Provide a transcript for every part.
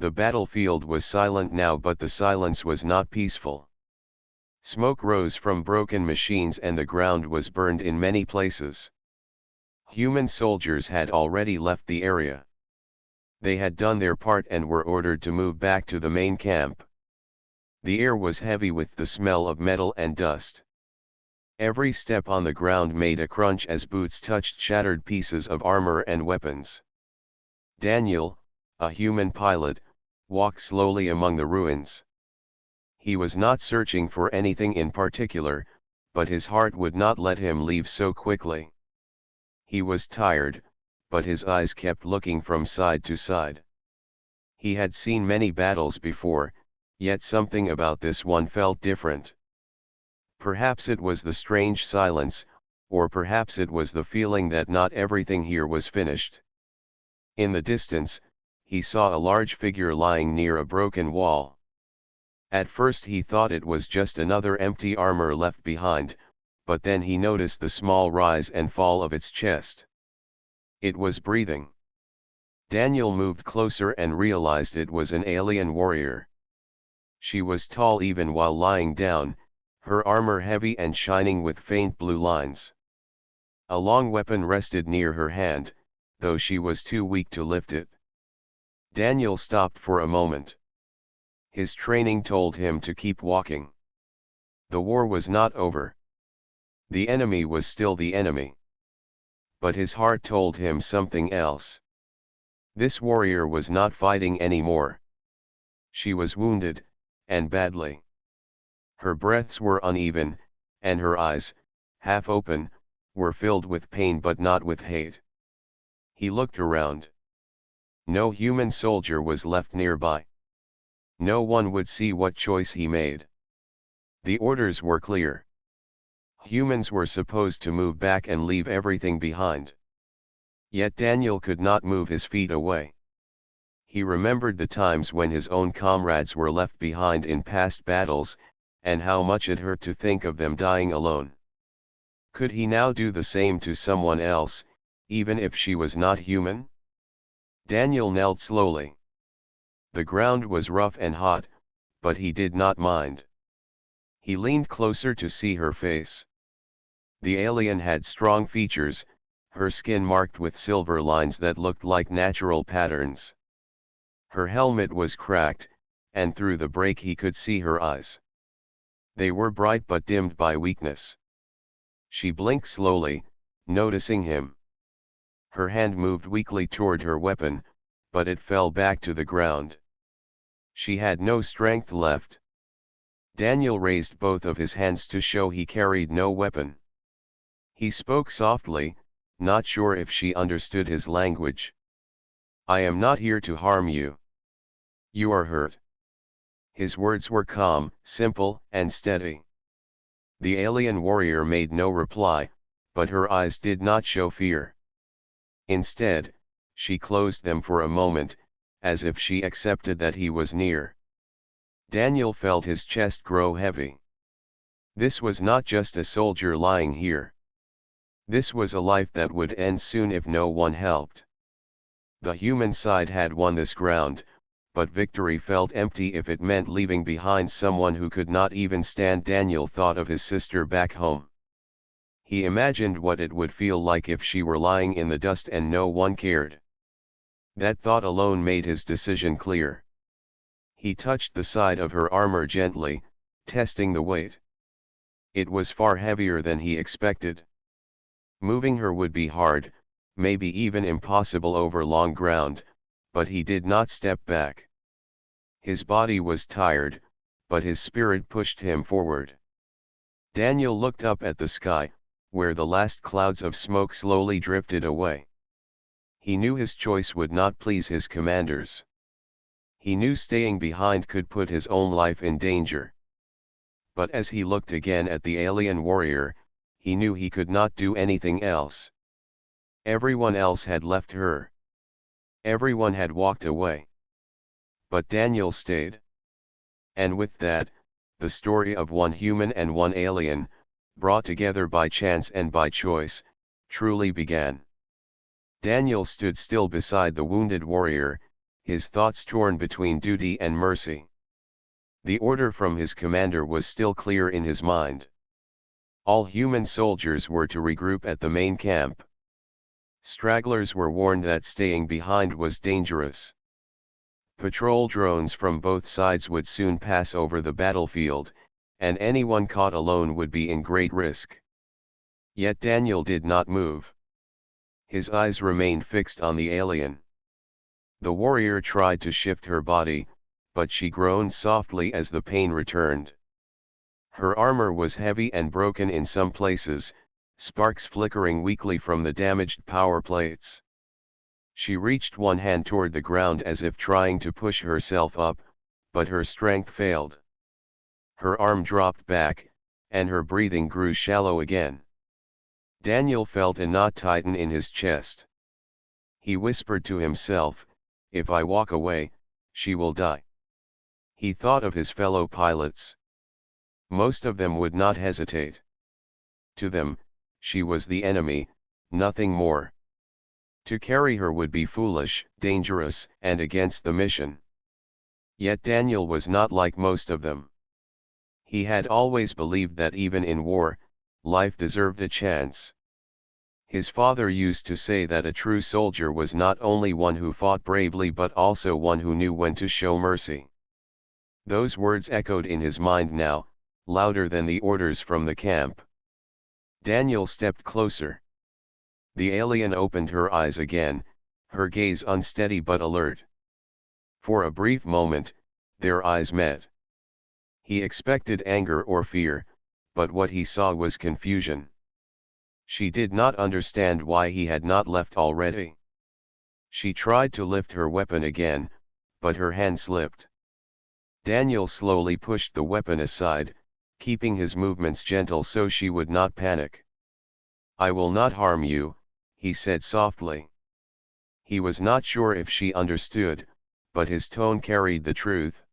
The battlefield was silent now, but the silence was not peaceful. Smoke rose from broken machines and the ground was burned in many places. Human soldiers had already left the area. They had done their part and were ordered to move back to the main camp. The air was heavy with the smell of metal and dust. Every step on the ground made a crunch as boots touched shattered pieces of armor and weapons. Daniel, a human pilot, walked slowly among the ruins. He was not searching for anything in particular, but his heart would not let him leave so quickly. He was tired, but his eyes kept looking from side to side. He had seen many battles before, yet something about this one felt different. Perhaps it was the strange silence, or perhaps it was the feeling that not everything here was finished. In the distance, he saw a large figure lying near a broken wall. At first he thought it was just another empty armor left behind, but then he noticed the small rise and fall of its chest. It was breathing. Daniel moved closer and realized it was an alien warrior. She was tall even while lying down, her armor heavy and shining with faint blue lines. A long weapon rested near her hand, though she was too weak to lift it. Daniel stopped for a moment. His training told him to keep walking. The war was not over. The enemy was still the enemy. But his heart told him something else. This warrior was not fighting anymore. She was wounded, and badly. Her breaths were uneven, and her eyes, half open, were filled with pain but not with hate. He looked around. No human soldier was left nearby. No one would see what choice he made. The orders were clear. Humans were supposed to move back and leave everything behind. Yet Daniel could not move his feet away. He remembered the times when his own comrades were left behind in past battles, and how much it hurt to think of them dying alone. Could he now do the same to someone else, even if she was not human? Daniel knelt slowly. The ground was rough and hot, but he did not mind. He leaned closer to see her face. The alien had strong features, her skin marked with silver lines that looked like natural patterns. Her helmet was cracked, and through the break he could see her eyes. They were bright but dimmed by weakness. She blinked slowly, noticing him. Her hand moved weakly toward her weapon, but it fell back to the ground. She had no strength left. Daniel raised both of his hands to show he carried no weapon. He spoke softly, not sure if she understood his language. "I am not here to harm you. You are hurt." His words were calm, simple, and steady. The alien warrior made no reply, but her eyes did not show fear. Instead, she closed them for a moment, as if she accepted that he was near. Daniel felt his chest grow heavy. This was not just a soldier lying here. This was a life that would end soon if no one helped. The human side had won this ground, but victory felt empty if it meant leaving behind someone who could not even stand. Daniel thought of his sister back home. He imagined what it would feel like if she were lying in the dust and no one cared. That thought alone made his decision clear. He touched the side of her armor gently, testing the weight. It was far heavier than he expected. Moving her would be hard, maybe even impossible over long ground, but he did not step back. His body was tired, but his spirit pushed him forward. Daniel looked up at the sky, where the last clouds of smoke slowly drifted away. He knew his choice would not please his commanders. He knew staying behind could put his own life in danger. But as he looked again at the alien warrior, he knew he could not do anything else. Everyone else had left her. Everyone had walked away. But Daniel stayed. And with that, the story of one human and one alien, brought together by chance and by choice, truly began. Daniel stood still beside the wounded warrior, his thoughts torn between duty and mercy. The order from his commander was still clear in his mind. All human soldiers were to regroup at the main camp. Stragglers were warned that staying behind was dangerous. Patrol drones from both sides would soon pass over the battlefield, and anyone caught alone would be in great risk. Yet Daniel did not move. His eyes remained fixed on the alien. The warrior tried to shift her body, but she groaned softly as the pain returned. Her armor was heavy and broken in some places, sparks flickering weakly from the damaged power plates. She reached one hand toward the ground as if trying to push herself up, but her strength failed. Her arm dropped back, and her breathing grew shallow again. Daniel felt a knot tighten in his chest. He whispered to himself, "If I walk away, she will die." He thought of his fellow pilots. Most of them would not hesitate. To them, she was the enemy, nothing more. To carry her would be foolish, dangerous, and against the mission. Yet Daniel was not like most of them. He had always believed that even in war, life deserved a chance. His father used to say that a true soldier was not only one who fought bravely but also one who knew when to show mercy. Those words echoed in his mind now, louder than the orders from the camp. Daniel stepped closer. The alien opened her eyes again, her gaze unsteady but alert. For a brief moment, their eyes met. He expected anger or fear, but what he saw was confusion. She did not understand why he had not left already. She tried to lift her weapon again, but her hand slipped. Daniel slowly pushed the weapon aside, keeping his movements gentle so she would not panic. "I will not harm you," he said softly. He was not sure if she understood, but his tone carried the truth.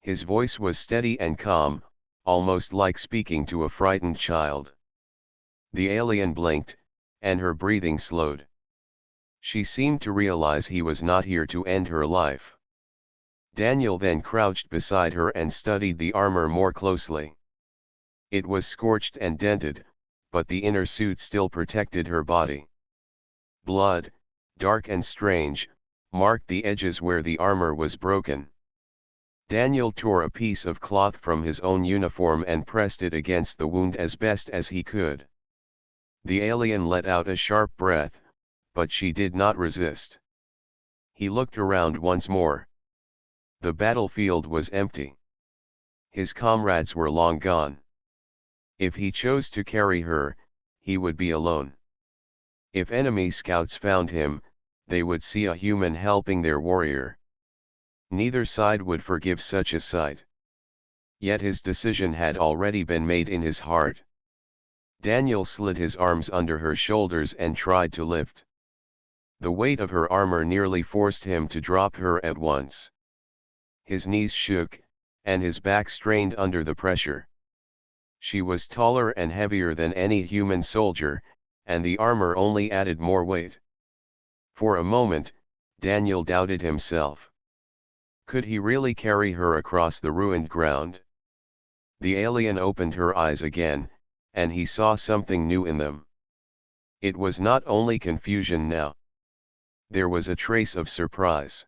His voice was steady and calm, almost like speaking to a frightened child. The alien blinked, and her breathing slowed. She seemed to realize he was not here to end her life. Daniel then crouched beside her and studied the armor more closely. It was scorched and dented, but the inner suit still protected her body. Blood, dark and strange, marked the edges where the armor was broken. Daniel tore a piece of cloth from his own uniform and pressed it against the wound as best as he could. The alien let out a sharp breath, but she did not resist. He looked around once more. The battlefield was empty. His comrades were long gone. If he chose to carry her, he would be alone. If enemy scouts found him, they would see a human helping their warrior. Neither side would forgive such a sight. Yet his decision had already been made in his heart. Daniel slid his arms under her shoulders and tried to lift. The weight of her armor nearly forced him to drop her at once. His knees shook, and his back strained under the pressure. She was taller and heavier than any human soldier, and the armor only added more weight. For a moment, Daniel doubted himself. Could he really carry her across the ruined ground? The alien opened her eyes again, and he saw something new in them. It was not only confusion now. There was a trace of surprise.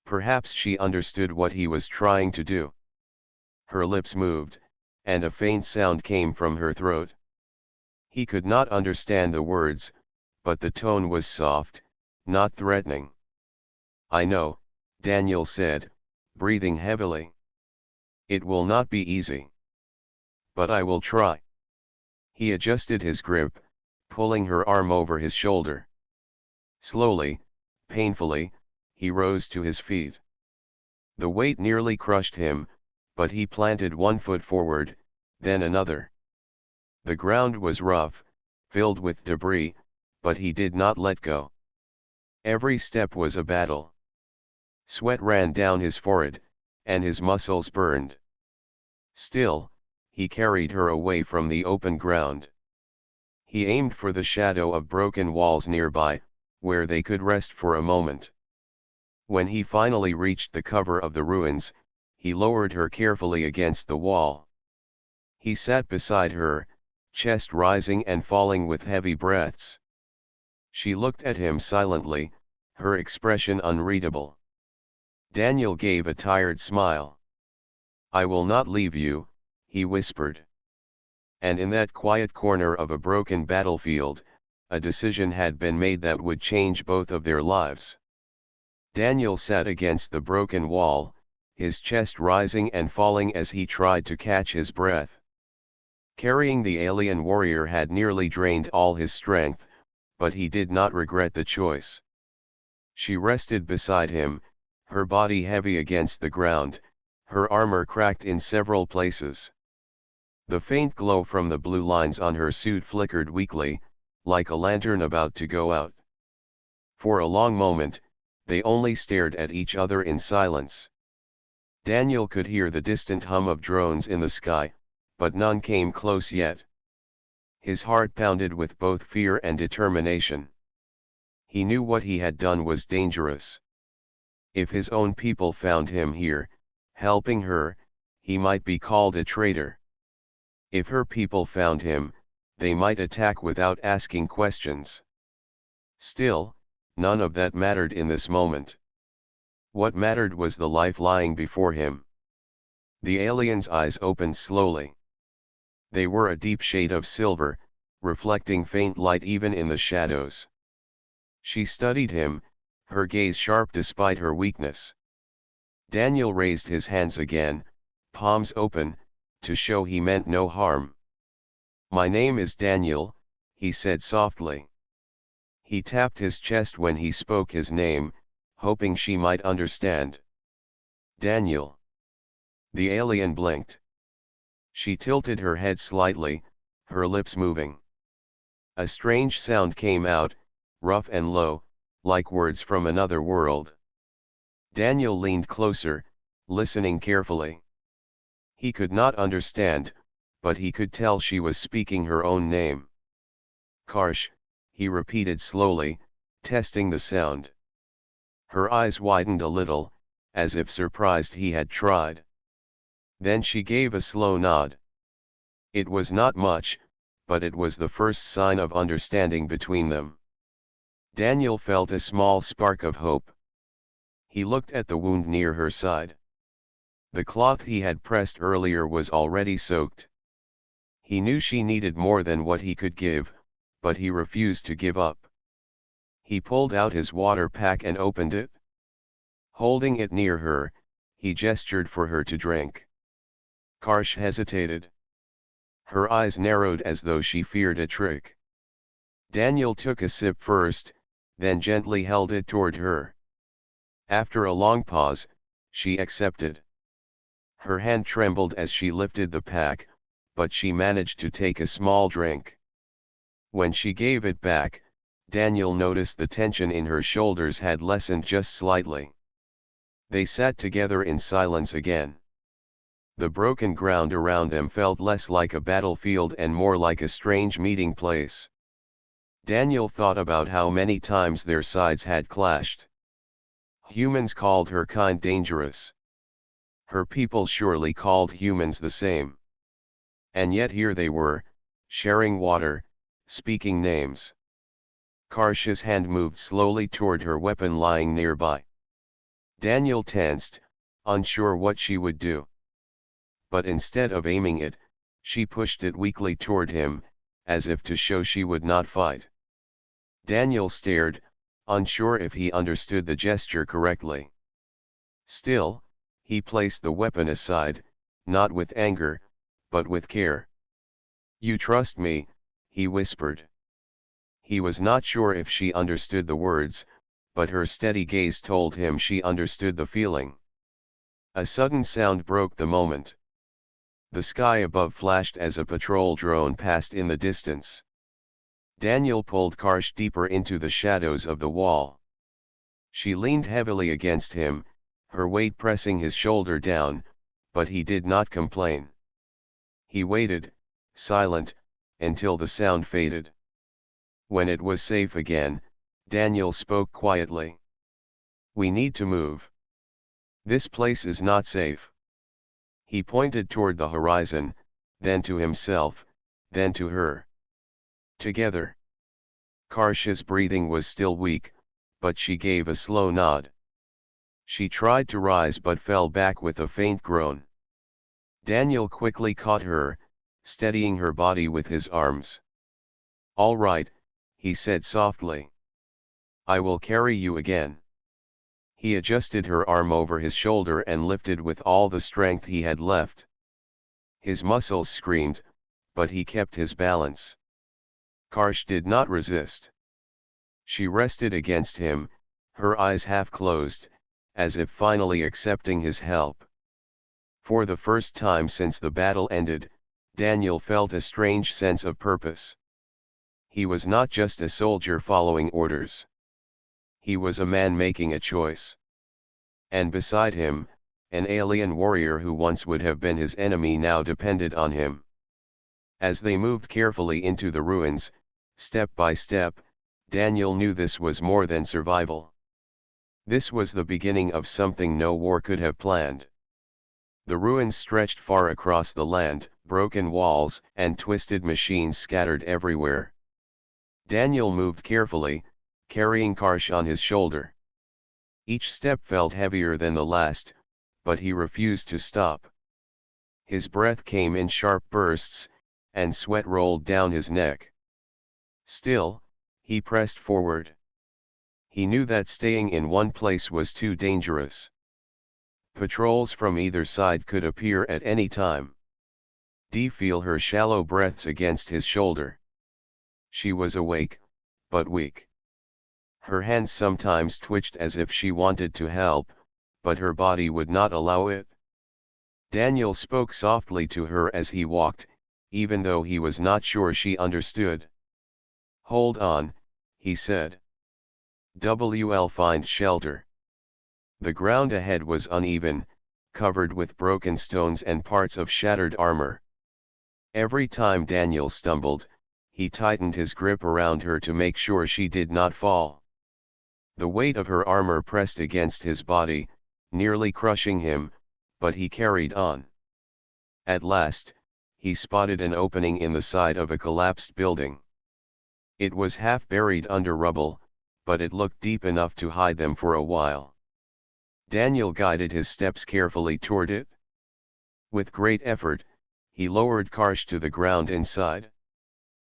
Perhaps she understood what he was trying to do. Her lips moved, and a faint sound came from her throat. He could not understand the words, but the tone was soft, not threatening. "I know," Daniel said, breathing heavily. "It will not be easy. But I will try." He adjusted his grip, pulling her arm over his shoulder. Slowly, painfully, he rose to his feet. The weight nearly crushed him, but he planted one foot forward, then another. The ground was rough, filled with debris, but he did not let go. Every step was a battle. Sweat ran down his forehead, and his muscles burned. Still, he carried her away from the open ground. He aimed for the shadow of broken walls nearby, where they could rest for a moment. When he finally reached the cover of the ruins, he lowered her carefully against the wall. He sat beside her, chest rising and falling with heavy breaths. She looked at him silently, her expression unreadable. Daniel gave a tired smile. "I will not leave you," he whispered. And in that quiet corner of a broken battlefield, a decision had been made that would change both of their lives. Daniel sat against the broken wall, his chest rising and falling as he tried to catch his breath. Carrying the alien warrior had nearly drained all his strength, but he did not regret the choice. She rested beside him, her body heavy against the ground, her armor cracked in several places. The faint glow from the blue lines on her suit flickered weakly, like a lantern about to go out. For a long moment, they only stared at each other in silence. Daniel could hear the distant hum of drones in the sky, but none came close yet. His heart pounded with both fear and determination. He knew what he had done was dangerous. If his own people found him here, helping her, he might be called a traitor. If her people found him, they might attack without asking questions. Still, none of that mattered in this moment. What mattered was the life lying before him. The alien's eyes opened slowly. They were a deep shade of silver, reflecting faint light even in the shadows. She studied him, her gaze sharp despite her weakness. Daniel raised his hands again, palms open, to show he meant no harm. "My name is Daniel," he said softly. He tapped his chest when he spoke his name, hoping she might understand. "Daniel." The alien blinked. She tilted her head slightly, her lips moving. A strange sound came out, rough and low, like words from another world. Daniel leaned closer, listening carefully. He could not understand, but he could tell she was speaking her own name. "Karsh," he repeated slowly, testing the sound. Her eyes widened a little, as if surprised he had tried. Then she gave a slow nod. It was not much, but it was the first sign of understanding between them. Daniel felt a small spark of hope. He looked at the wound near her side. The cloth he had pressed earlier was already soaked. He knew she needed more than what he could give, but he refused to give up. He pulled out his water pack and opened it. Holding it near her, he gestured for her to drink. Karsh hesitated. Her eyes narrowed as though she feared a trick. Daniel took a sip first, then gently held it toward her. After a long pause, she accepted. Her hand trembled as she lifted the pack, but she managed to take a small drink. When she gave it back, Daniel noticed the tension in her shoulders had lessened just slightly. They sat together in silence again. The broken ground around them felt less like a battlefield and more like a strange meeting place. Daniel thought about how many times their sides had clashed. Humans called her kind dangerous. Her people surely called humans the same. And yet here they were, sharing water, speaking names. Karsh's hand moved slowly toward her weapon lying nearby. Daniel tensed, unsure what she would do. But instead of aiming it, she pushed it weakly toward him, as if to show she would not fight. Daniel stared, unsure if he understood the gesture correctly. Still, he placed the weapon aside, not with anger, but with care. "You trust me," he whispered. He was not sure if she understood the words, but her steady gaze told him she understood the feeling. A sudden sound broke the moment. The sky above flashed as a patrol drone passed in the distance. Daniel pulled Karsh deeper into the shadows of the wall. She leaned heavily against him, her weight pressing his shoulder down, but he did not complain. He waited, silent, until the sound faded. When it was safe again, Daniel spoke quietly. We need to move. This place is not safe. He pointed toward the horizon, then to himself, then to her. Together. Karsh's breathing was still weak, but she gave a slow nod. She tried to rise but fell back with a faint groan. Daniel quickly caught her, steadying her body with his arms. "All right," he said softly. "I will carry you again." He adjusted her arm over his shoulder and lifted with all the strength he had left. His muscles screamed, but he kept his balance. Karsh did not resist. She rested against him, her eyes half closed, as if finally accepting his help. For the first time since the battle ended, Daniel felt a strange sense of purpose. He was not just a soldier following orders. He was a man making a choice. And beside him, an alien warrior who once would have been his enemy now depended on him. As they moved carefully into the ruins, step by step, Daniel knew this was more than survival. This was the beginning of something no war could have planned. The ruins stretched far across the land, broken walls and twisted machines scattered everywhere. Daniel moved carefully, carrying Karsh on his shoulder. Each step felt heavier than the last, but he refused to stop. His breath came in sharp bursts, and sweat rolled down his neck. Still, he pressed forward. He knew that staying in one place was too dangerous. Patrols from either side could appear at any time. Dee feel her shallow breaths against his shoulder. She was awake, but weak. Her hands sometimes twitched as if she wanted to help, but her body would not allow it. Daniel spoke softly to her as he walked, even though he was not sure she understood. "Hold on," he said. "We'll find shelter." The ground ahead was uneven, covered with broken stones and parts of shattered armor. Every time Daniel stumbled, he tightened his grip around her to make sure she did not fall. The weight of her armor pressed against his body, nearly crushing him, but he carried on. At last, he spotted an opening in the side of a collapsed building. It was half buried under rubble, but it looked deep enough to hide them for a while. Daniel guided his steps carefully toward it. With great effort, he lowered Karsh to the ground inside.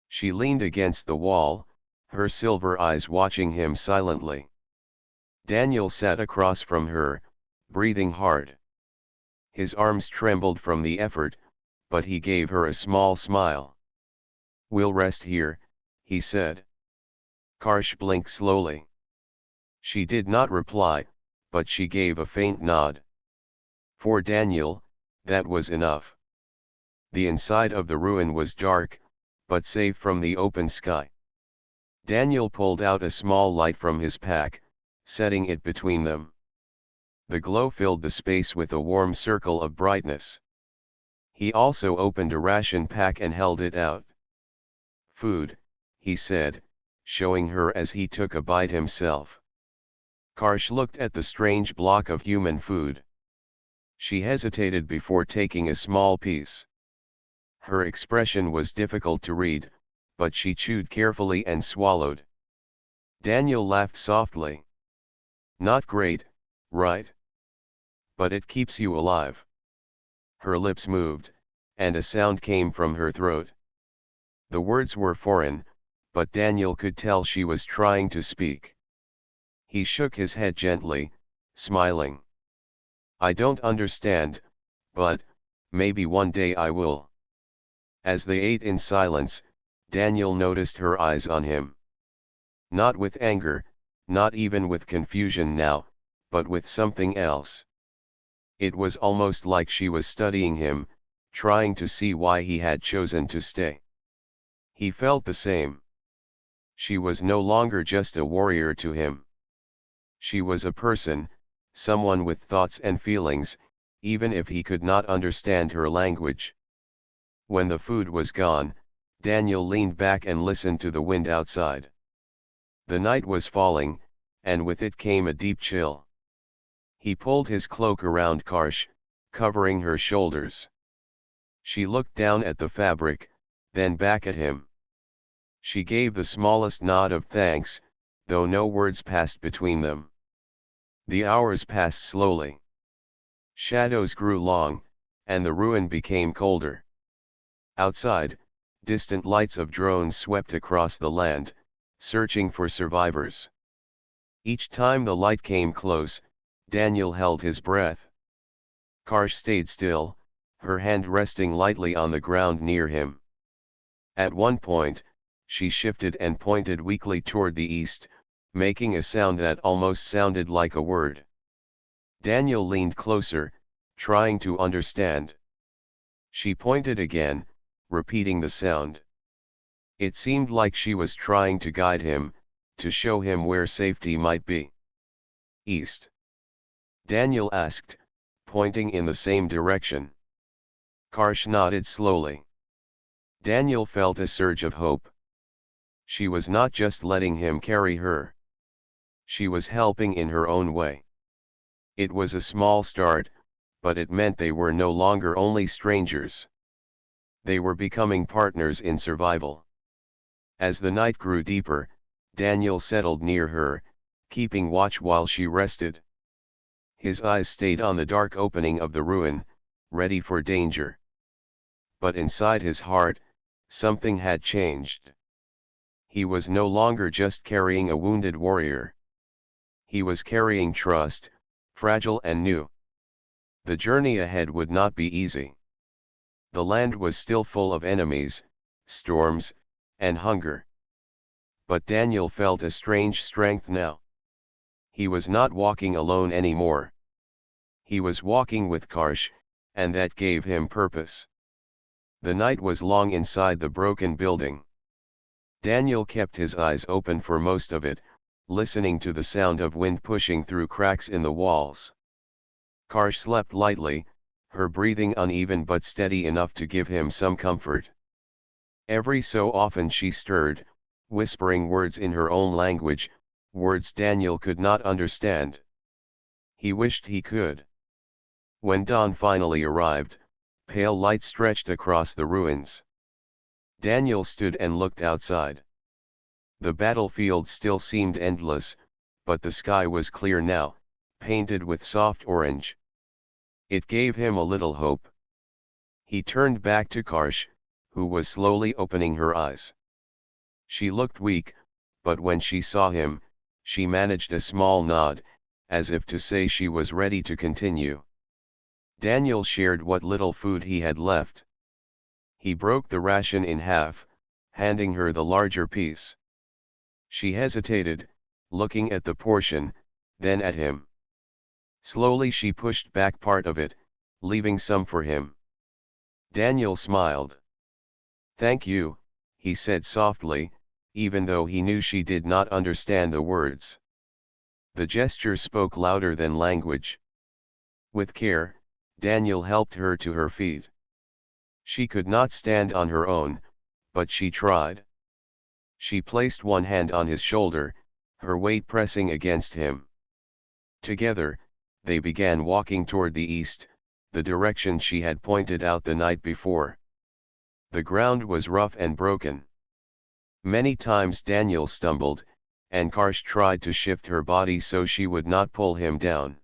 She leaned against the wall, her silver eyes watching him silently. Daniel sat across from her, breathing hard. His arms trembled from the effort, but he gave her a small smile. "We'll rest here," he said. Karsh blinked slowly. She did not reply, but she gave a faint nod. For Daniel, that was enough. The inside of the ruin was dark, but safe from the open sky. Daniel pulled out a small light from his pack, setting it between them. The glow filled the space with a warm circle of brightness. He also opened a ration pack and held it out. "Food," he said, showing her as he took a bite himself. Karsh looked at the strange block of human food. She hesitated before taking a small piece. Her expression was difficult to read, but she chewed carefully and swallowed. Daniel laughed softly. "Not great, right? But it keeps you alive." Her lips moved, and a sound came from her throat. The words were foreign, but Daniel could tell she was trying to speak. He shook his head gently, smiling. "I don't understand, but maybe one day I will." As they ate in silence, Daniel noticed her eyes on him. Not with anger, not even with confusion now, but with something else. It was almost like she was studying him, trying to see why he had chosen to stay. He felt the same. She was no longer just a warrior to him. She was a person, someone with thoughts and feelings, even if he could not understand her language. When the food was gone, Daniel leaned back and listened to the wind outside. The night was falling, and with it came a deep chill. He pulled his cloak around Karsh, covering her shoulders. She looked down at the fabric, then back at him. She gave the smallest nod of thanks, though no words passed between them. The hours passed slowly. Shadows grew long, and the ruin became colder. Outside, distant lights of drones swept across the land, searching for survivors. Each time the light came close, Daniel held his breath. Karsh stayed still, her hand resting lightly on the ground near him. At one point, she shifted and pointed weakly toward the east, making a sound that almost sounded like a word. Daniel leaned closer, trying to understand. She pointed again, repeating the sound. It seemed like she was trying to guide him, to show him where safety might be. East. Daniel asked, pointing in the same direction. Karsh nodded slowly. Daniel felt a surge of hope. She was not just letting him carry her. She was helping in her own way. It was a small start, but it meant they were no longer only strangers. They were becoming partners in survival. As the night grew deeper, Daniel settled near her, keeping watch while she rested. His eyes stayed on the dark opening of the ruin, ready for danger. But inside his heart, something had changed. He was no longer just carrying a wounded warrior. He was carrying trust, fragile and new. The journey ahead would not be easy. The land was still full of enemies, storms, and hunger. But Daniel felt a strange strength now. He was not walking alone anymore. He was walking with Karsh, and that gave him purpose. The night was long inside the broken building. Daniel kept his eyes open for most of it, listening to the sound of wind pushing through cracks in the walls. Karsh slept lightly, her breathing uneven but steady enough to give him some comfort. Every so often she stirred, whispering words in her own language, words Daniel could not understand. He wished he could. When dawn finally arrived, pale light stretched across the ruins. Daniel stood and looked outside. The battlefield still seemed endless, but the sky was clear now, painted with soft orange. It gave him a little hope. He turned back to Karsh, who was slowly opening her eyes. She looked weak, but when she saw him, she managed a small nod, as if to say she was ready to continue. Daniel shared what little food he had left. He broke the ration in half, handing her the larger piece. She hesitated, looking at the portion, then at him. Slowly she pushed back part of it, leaving some for him. Daniel smiled. "Thank you," he said softly, even though he knew she did not understand the words. The gesture spoke louder than language. With care, Daniel helped her to her feet. She could not stand on her own, but she tried. She placed one hand on his shoulder, her weight pressing against him. Together, they began walking toward the east, the direction she had pointed out the night before. The ground was rough and broken. Many times Daniel stumbled, and Karsh tried to shift her body so she would not pull him down.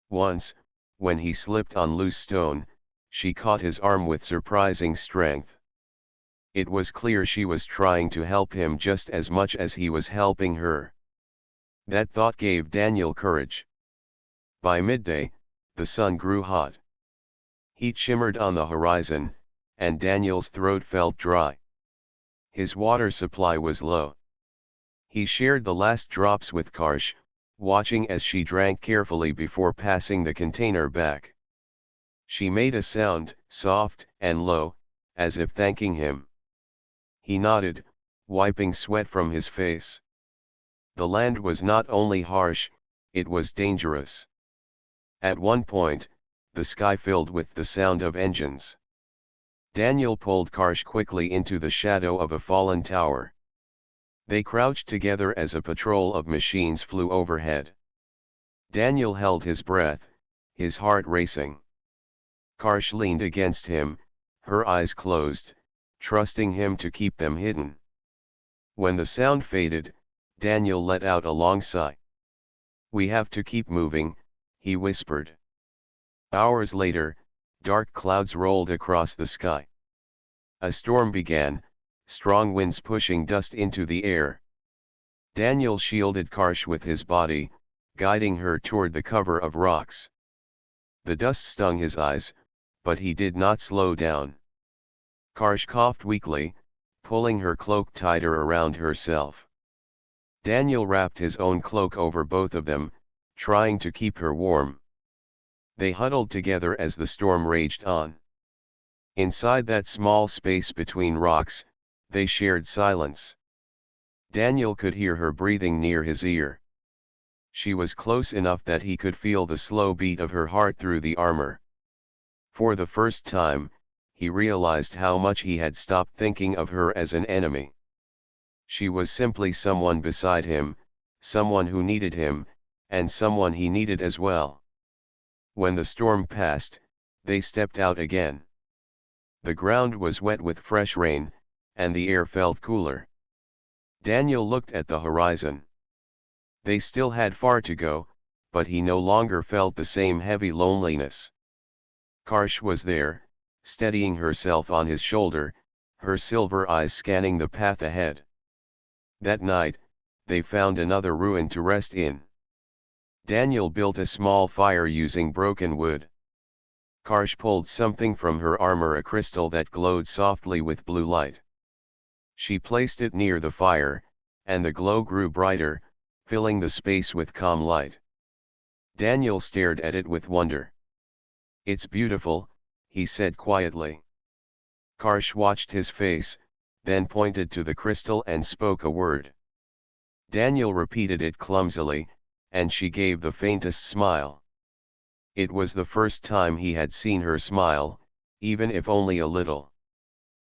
Once, when he slipped on loose stone, she caught his arm with surprising strength. It was clear she was trying to help him just as much as he was helping her. That thought gave Daniel courage. By midday, the sun grew hot. Heat shimmered on the horizon, and Daniel's throat felt dry. His water supply was low. He shared the last drops with Karsh, watching as she drank carefully before passing the container back. She made a sound, soft and low, as if thanking him. He nodded, wiping sweat from his face. The land was not only harsh, it was dangerous. At one point, the sky filled with the sound of engines. Daniel pulled Karsh quickly into the shadow of a fallen tower. They crouched together as a patrol of machines flew overhead. Daniel held his breath, his heart racing. Karsh leaned against him, her eyes closed, trusting him to keep them hidden. When the sound faded, Daniel let out a long sigh. "We have to keep moving," he whispered. Hours later, dark clouds rolled across the sky. A storm began, strong winds pushing dust into the air. Daniel shielded Karsh with his body, guiding her toward the cover of rocks. The dust stung his eyes, but he did not slow down. Karsh coughed weakly, pulling her cloak tighter around herself. Daniel wrapped his own cloak over both of them, trying to keep her warm. They huddled together as the storm raged on. Inside that small space between rocks, they shared silence. Daniel could hear her breathing near his ear. She was close enough that he could feel the slow beat of her heart through the armor. For the first time, he realized how much he had stopped thinking of her as an enemy. She was simply someone beside him, someone who needed him, and someone he needed as well. When the storm passed, they stepped out again. The ground was wet with fresh rain, and the air felt cooler. Daniel looked at the horizon. They still had far to go, but he no longer felt the same heavy loneliness. Karsh was there, steadying herself on his shoulder, her silver eyes scanning the path ahead. That night, they found another ruin to rest in. Daniel built a small fire using broken wood. Karsh pulled something from her armor, a crystal that glowed softly with blue light. She placed it near the fire, and the glow grew brighter, filling the space with calm light. Daniel stared at it with wonder. "It's beautiful," he said quietly. Karsh watched his face, then pointed to the crystal and spoke a word. Daniel repeated it clumsily, and she gave the faintest smile. It was the first time he had seen her smile, even if only a little.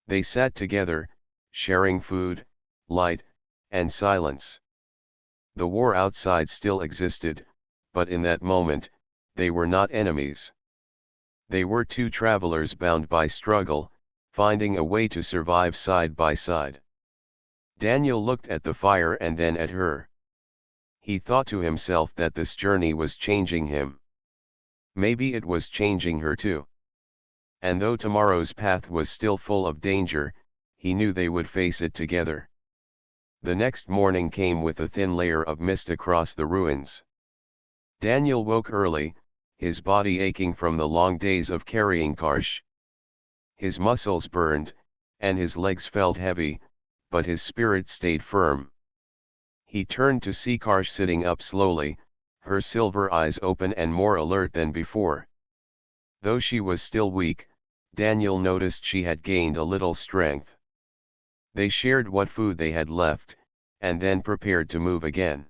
They sat together, sharing food, light, and silence. The war outside still existed, but in that moment, they were not enemies. They were two travelers bound by struggle, finding a way to survive side by side. Daniel looked at the fire and then at her. He thought to himself that this journey was changing him. Maybe it was changing her too. And though tomorrow's path was still full of danger, he knew they would face it together. The next morning came with a thin layer of mist across the ruins. Daniel woke early, his body aching from the long days of carrying Karsh. His muscles burned, and his legs felt heavy, but his spirit stayed firm. He turned to see Karsh sitting up slowly, her silver eyes open and more alert than before. Though she was still weak, Daniel noticed she had gained a little strength. They shared what food they had left, and then prepared to move again.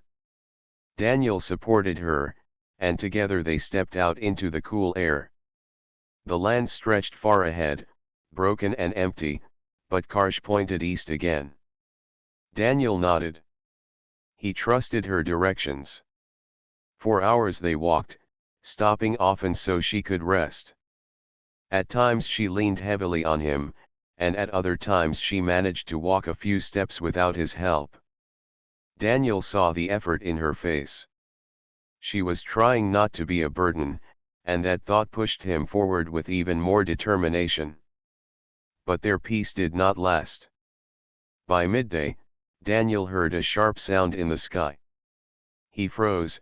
Daniel supported her, and together they stepped out into the cool air. The land stretched far ahead, broken and empty, but Karsh pointed east again. Daniel nodded. He trusted her directions. For hours they walked, stopping often so she could rest. At times she leaned heavily on him, and at other times she managed to walk a few steps without his help. Daniel saw the effort in her face. She was trying not to be a burden, and that thought pushed him forward with even more determination. But their peace did not last. By midday, Daniel heard a sharp sound in the sky. He froze,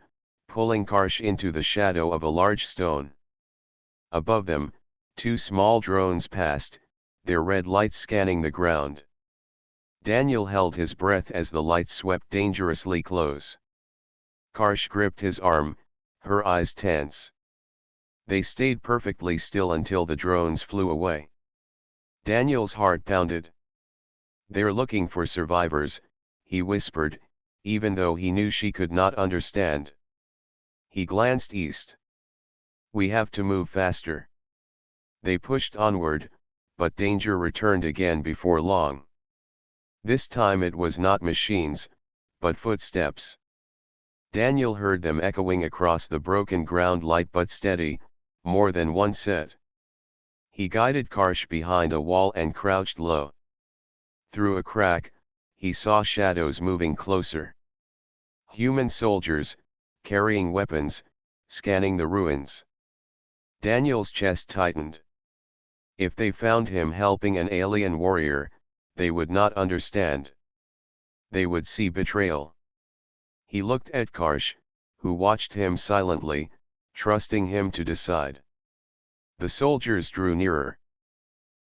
pulling Karsh into the shadow of a large stone. Above them, two small drones passed, their red lights scanning the ground. Daniel held his breath as the lights swept dangerously close. Karsh gripped his arm, her eyes tense. They stayed perfectly still until the drones flew away. Daniel's heart pounded. "They're looking for survivors," he whispered, even though he knew she could not understand. He glanced east. "We have to move faster." They pushed onward, but danger returned again before long. This time it was not machines, but footsteps. Daniel heard them echoing across the broken ground, light but steady, more than one set. He guided Karsh behind a wall and crouched low. Through a crack, he saw shadows moving closer. Human soldiers, carrying weapons, scanning the ruins. Daniel's chest tightened. If they found him helping an alien warrior, they would not understand. They would see betrayal. He looked at Karsh, who watched him silently, trusting him to decide. The soldiers drew nearer.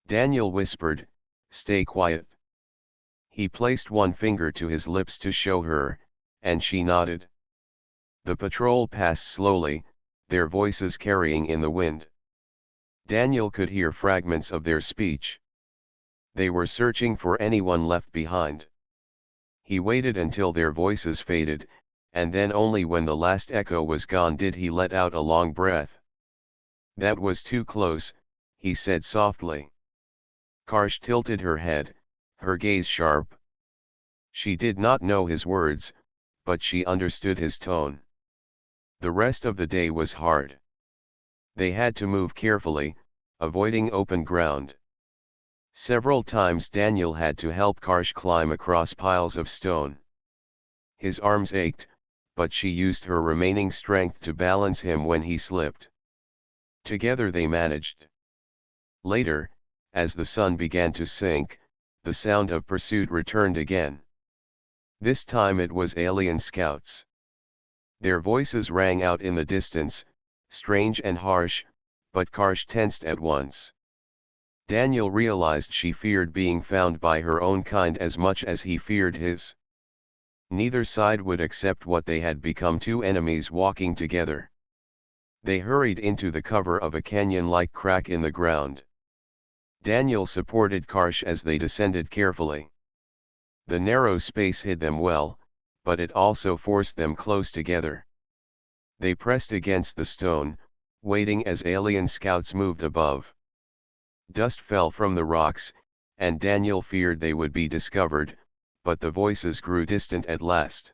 Daniel whispered, "Stay quiet." He placed one finger to his lips to show her, and she nodded. The patrol passed slowly, their voices carrying in the wind. Daniel could hear fragments of their speech. They were searching for anyone left behind. He waited until their voices faded, and then only when the last echo was gone did he let out a long breath. "That was too close," he said softly. Karsh tilted her head, her gaze sharp. She did not know his words, but she understood his tone. The rest of the day was hard. They had to move carefully, avoiding open ground. Several times Daniel had to help Karsh climb across piles of stone. His arms ached, but she used her remaining strength to balance him when he slipped. Together they managed. Later, as the sun began to sink, the sound of pursuit returned again. This time it was alien scouts. Their voices rang out in the distance, strange and harsh, but Karsh tensed at once. Daniel realized she feared being found by her own kind as much as he feared his. Neither side would accept what they had become, two enemies walking together. They hurried into the cover of a canyon-like crack in the ground. Daniel supported Karsh as they descended carefully. The narrow space hid them well, but it also forced them close together. They pressed against the stone, waiting as alien scouts moved above. Dust fell from the rocks, and Daniel feared they would be discovered, but the voices grew distant at last.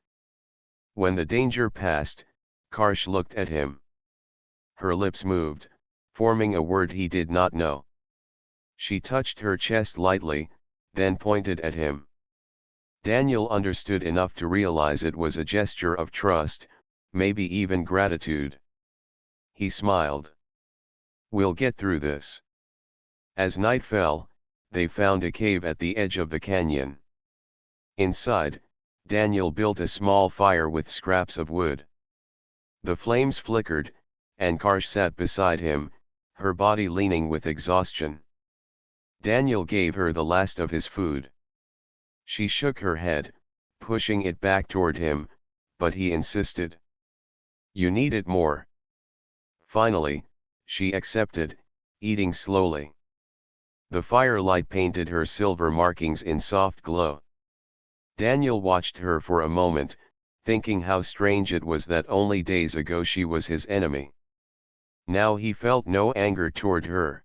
When the danger passed, Karsh looked at him. Her lips moved, forming a word he did not know. She touched her chest lightly, then pointed at him. Daniel understood enough to realize it was a gesture of trust, maybe even gratitude. He smiled. "We'll get through this." As night fell, they found a cave at the edge of the canyon. Inside, Daniel built a small fire with scraps of wood. The flames flickered, and Karsh sat beside him, her body leaning with exhaustion. Daniel gave her the last of his food. She shook her head, pushing it back toward him, but he insisted. "You need it more." Finally, she accepted, eating slowly. The firelight painted her silver markings in soft glow. Daniel watched her for a moment, thinking how strange it was that only days ago she was his enemy. Now he felt no anger toward her.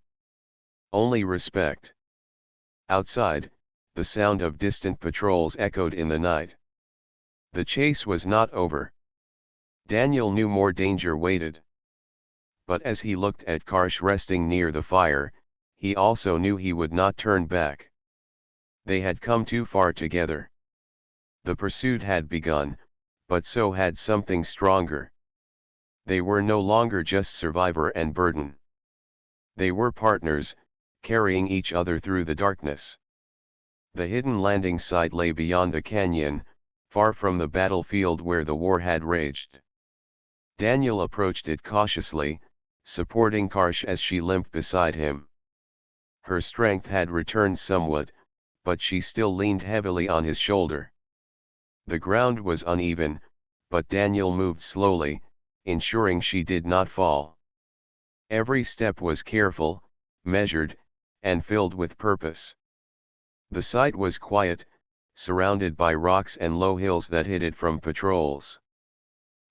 Only respect. Outside, the sound of distant patrols echoed in the night. The chase was not over. Daniel knew more danger waited. But as he looked at Karsh resting near the fire, he also knew he would not turn back. They had come too far together. The pursuit had begun, but so had something stronger. They were no longer just survivor and burden. They were partners, carrying each other through the darkness. The hidden landing site lay beyond the canyon, far from the battlefield where the war had raged. Daniel approached it cautiously, supporting Karsh as she limped beside him. Her strength had returned somewhat, but she still leaned heavily on his shoulder. The ground was uneven, but Daniel moved slowly, ensuring she did not fall. Every step was careful, measured, and filled with purpose. The site was quiet, surrounded by rocks and low hills that hid it from patrols.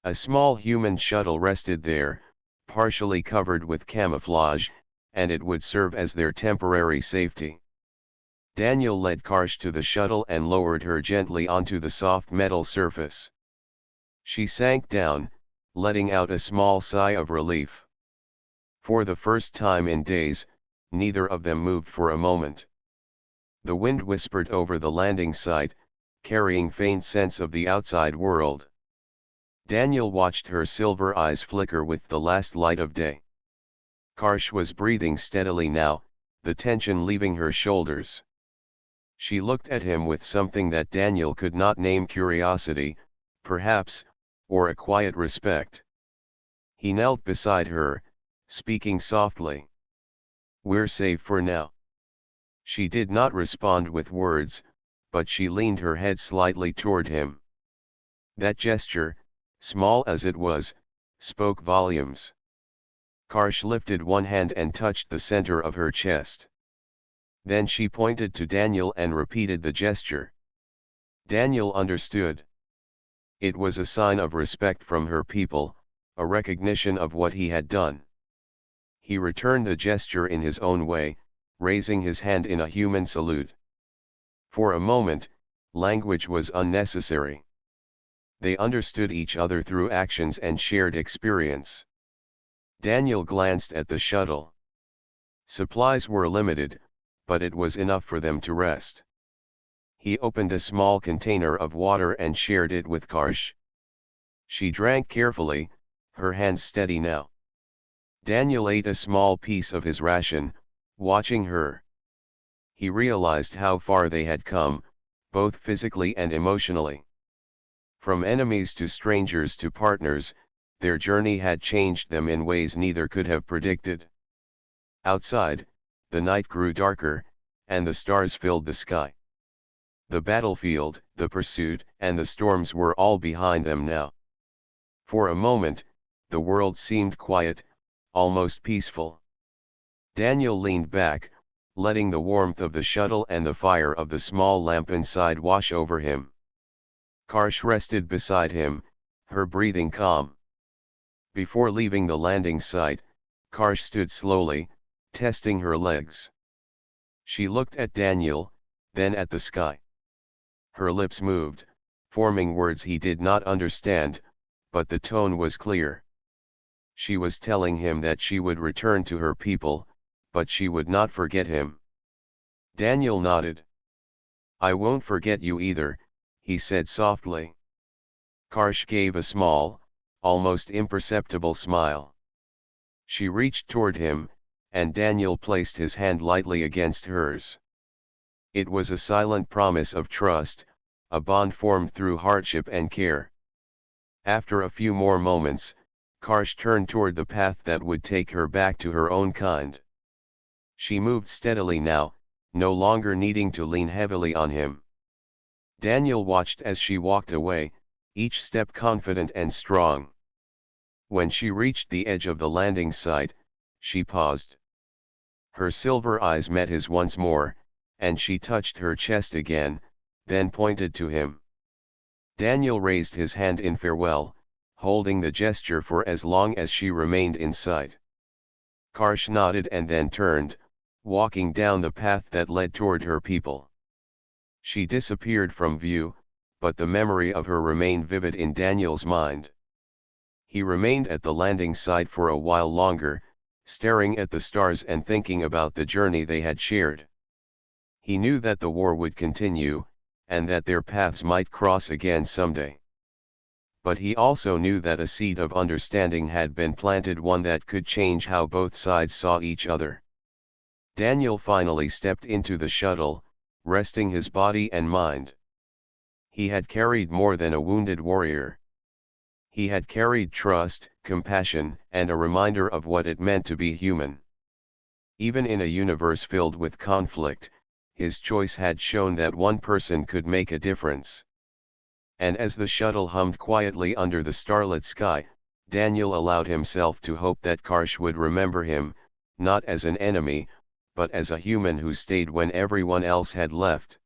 A small human shuttle rested there, partially covered with camouflage, and it would serve as their temporary safety. Daniel led Karsh to the shuttle and lowered her gently onto the soft metal surface. She sank down, letting out a small sigh of relief. For the first time in days, neither of them moved for a moment. The wind whispered over the landing site, carrying faint scents of the outside world. Daniel watched her silver eyes flicker with the last light of day. Karsh was breathing steadily now, the tension leaving her shoulders. She looked at him with something that Daniel could not name: curiosity, perhaps, or a quiet respect. He knelt beside her, speaking softly. "We're safe for now." She did not respond with words, but she leaned her head slightly toward him. That gesture, small as it was, spoke volumes. Karsh lifted one hand and touched the center of her chest. Then she pointed to Daniel and repeated the gesture. Daniel understood. It was a sign of respect from her people, a recognition of what he had done. He returned the gesture in his own way, raising his hand in a human salute. For a moment, language was unnecessary. They understood each other through actions and shared experience. Daniel glanced at the shuttle. Supplies were limited, but it was enough for them to rest. He opened a small container of water and shared it with Karsh. She drank carefully, her hands steady now. Daniel ate a small piece of his ration, watching her. He realized how far they had come, both physically and emotionally. From enemies to strangers to partners, their journey had changed them in ways neither could have predicted. Outside, the night grew darker, and the stars filled the sky. The battlefield, the pursuit, and the storms were all behind them now. For a moment, the world seemed quiet, almost peaceful. Daniel leaned back, letting the warmth of the shuttle and the fire of the small lamp inside wash over him. Karsh rested beside him, her breathing calm. Before leaving the landing site, Karsh stood slowly, testing her legs. She looked at Daniel, then at the sky. Her lips moved, forming words he did not understand, but the tone was clear. She was telling him that she would return to her people, but she would not forget him. Daniel nodded. "I won't forget you either," he said softly. Karsh gave a small, almost imperceptible smile. She reached toward him, and Daniel placed his hand lightly against hers. It was a silent promise of trust, a bond formed through hardship and care. After a few more moments, Karsh turned toward the path that would take her back to her own kind. She moved steadily now, no longer needing to lean heavily on him. Daniel watched as she walked away, each step confident and strong. When she reached the edge of the landing site, she paused. Her silver eyes met his once more, and she touched her chest again, then pointed to him. Daniel raised his hand in farewell, holding the gesture for as long as she remained in sight. Karsh nodded and then turned, walking down the path that led toward her people. She disappeared from view, but the memory of her remained vivid in Daniel's mind. He remained at the landing site for a while longer, staring at the stars and thinking about the journey they had shared. He knew that the war would continue, and that their paths might cross again someday. But he also knew that a seed of understanding had been planted, one that could change how both sides saw each other. Daniel finally stepped into the shuttle, resting his body and mind. He had carried more than a wounded warrior. He had carried trust, compassion, and a reminder of what it meant to be human. Even in a universe filled with conflict, his choice had shown that one person could make a difference. And as the shuttle hummed quietly under the starlit sky, Daniel allowed himself to hope that Karsh would remember him, not as an enemy, but as a human who stayed when everyone else had left.